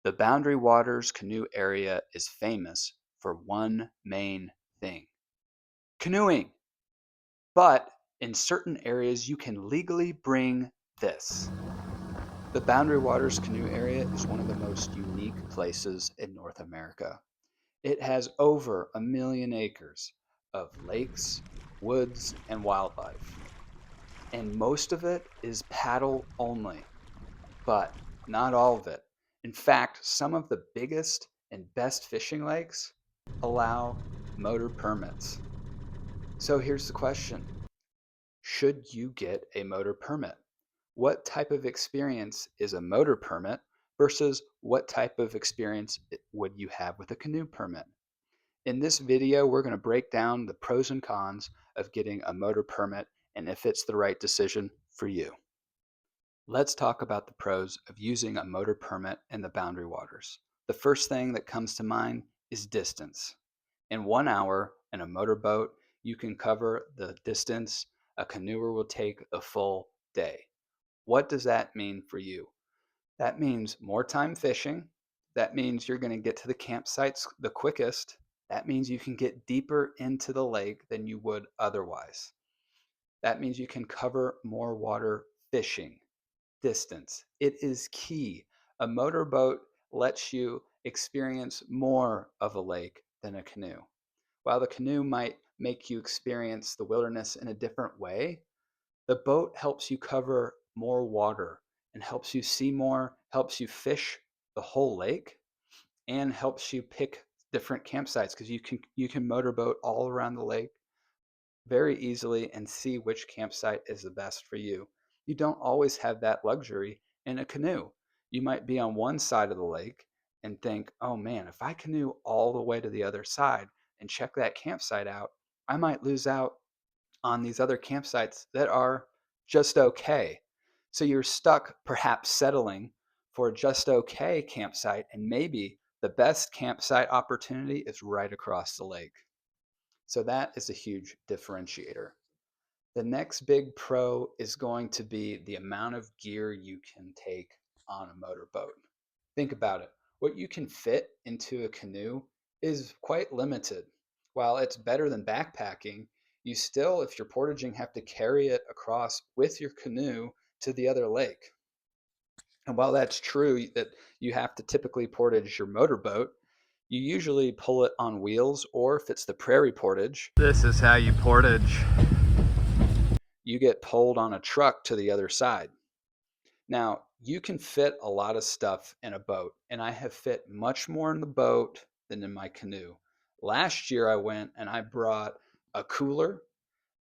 The Boundary Waters canoe area is famous for one main thing: canoeing. But in certain areas, you can legally bring this. The Boundary Waters canoe area is one of the most unique places in North America. It has over 1 million acres of lakes, woods, and wildlife. And most of it is paddle only, but not all of it. In fact, some of the biggest and best fishing lakes allow motor permits. So here's the question: should you get a motor permit? What type of experience is a motor permit versus what type of experience would you have with a canoe permit? In this video, we're going to break down the pros and cons of getting a motor permit and if it's the right decision for you. Let's talk about the pros of using a motor permit in the Boundary Waters. The first thing that comes to mind is distance. In 1 hour in a motorboat, you can cover the distance a canoer will take a full day. What does that mean for you? That means more time fishing. That means you're going to get to the campsites the quickest. That means you can get deeper into the lake than you would otherwise. That means you can cover more water fishing. Distance. It is key. A motorboat lets you experience more of a lake than a canoe. While the canoe might make you experience the wilderness in a different way, the boat helps you cover more water and helps you see more, helps you fish the whole lake, and helps you pick different campsites because you can motorboat all around the lake very easily and see which campsite is the best for you. You don't always have that luxury in a canoe. You might be on one side of the lake and think, oh man, if I canoe all the way to the other side and check that campsite out, I might lose out on these other campsites that are just okay. So you're stuck perhaps settling for a just okay campsite, and maybe the best campsite opportunity is right across the lake. So that is a huge differentiator. The next big pro is going to be the amount of gear you can take on a motorboat. Think about it. What you can fit into a canoe is quite limited. While it's better than backpacking, you still, if you're portaging, have to carry it across with your canoe to the other lake. And while that's true that you have to typically portage your motorboat, you usually pull it on wheels, or if it's the prairie portage, this is how you portage. You get pulled on a truck to the other side. Now, you can fit a lot of stuff in a boat, and I have fit much more in the boat than in my canoe. Last year I went and I brought a cooler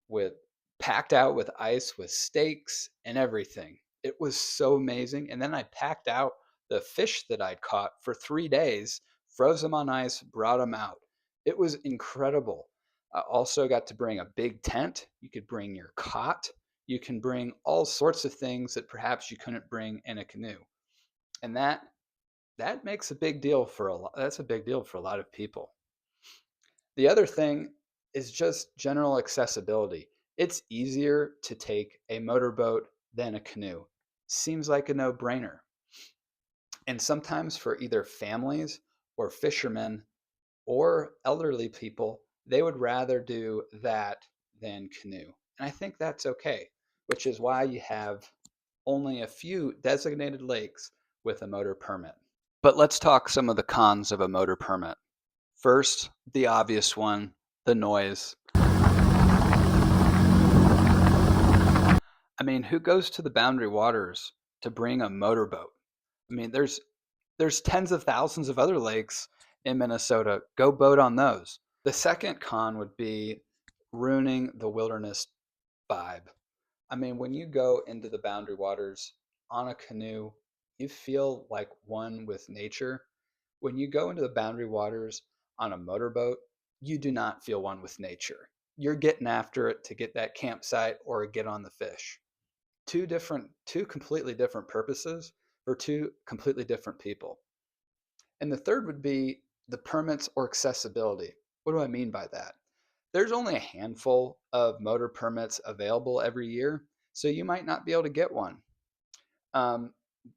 with packed out with ice with steaks and everything. It was so amazing. And then I packed out the fish that I'd caught for 3 days, froze them on ice, brought them out. It was incredible. I also got to bring a big tent. You could bring your cot. You can bring all sorts of things that perhaps you couldn't bring in a canoe. And that makes a big deal for a lot. That's a big deal for a lot of people. The other thing is just general accessibility. It's easier to take a motorboat than a canoe. Seems like a no-brainer. And sometimes for either families or fishermen or elderly people, they would rather do that than canoe. And I think that's okay, which is why you have only a few designated lakes with a motor permit. But let's talk some of the cons of a motor permit. First, the obvious one, the noise. I mean, who goes to the Boundary Waters to bring a motorboat? I mean, there's tens of thousands of other lakes in Minnesota. Go boat on those. The second con would be ruining the wilderness vibe. I mean, when you go into the Boundary Waters on a canoe, you feel like one with nature. When you go into the Boundary Waters on a motorboat, you do not feel one with nature. You're getting after it to get that campsite or get on the fish. Two completely different purposes for two completely different people. And the third would be the permits or accessibility. What do I mean by that? There's only a handful of motor permits available every year, so you might not be able to get one.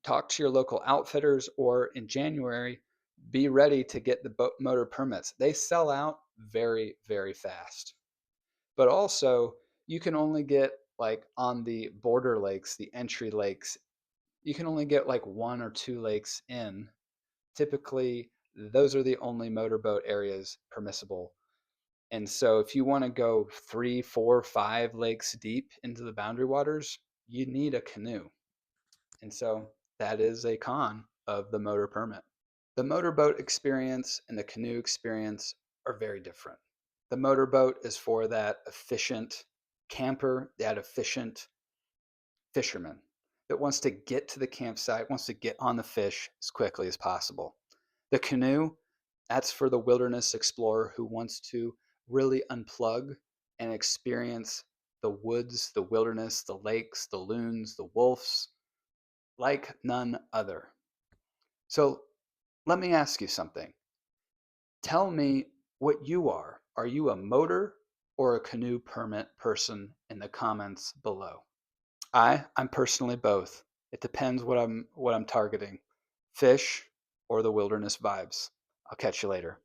talk to your local outfitters, or in January, be ready to get the boat motor permits. They sell out very, very fast. But also, you can only get like on the border lakes, the entry lakes, you can only get like one or two lakes in. Typically, those are the only motorboat areas permissible. And so if you want to go 3, 4, 5 lakes deep into the boundary waters, you need a canoe. And so that is a con of the motor permit. The motorboat experience and the canoe experience are very different. The motorboat is for that efficient camper, that efficient fisherman that wants to get to the campsite, wants to get on the fish as quickly as possible. The canoe, that's for the wilderness explorer who wants to really unplug and experience the woods, the wilderness, the lakes, the loons, the wolves, like none other. So let me ask you something. Tell me what you are. Are you a motor or a canoe permit person in the comments below? I'm personally both. It depends what I'm targeting. Fish or the wilderness vibes. I'll catch you later.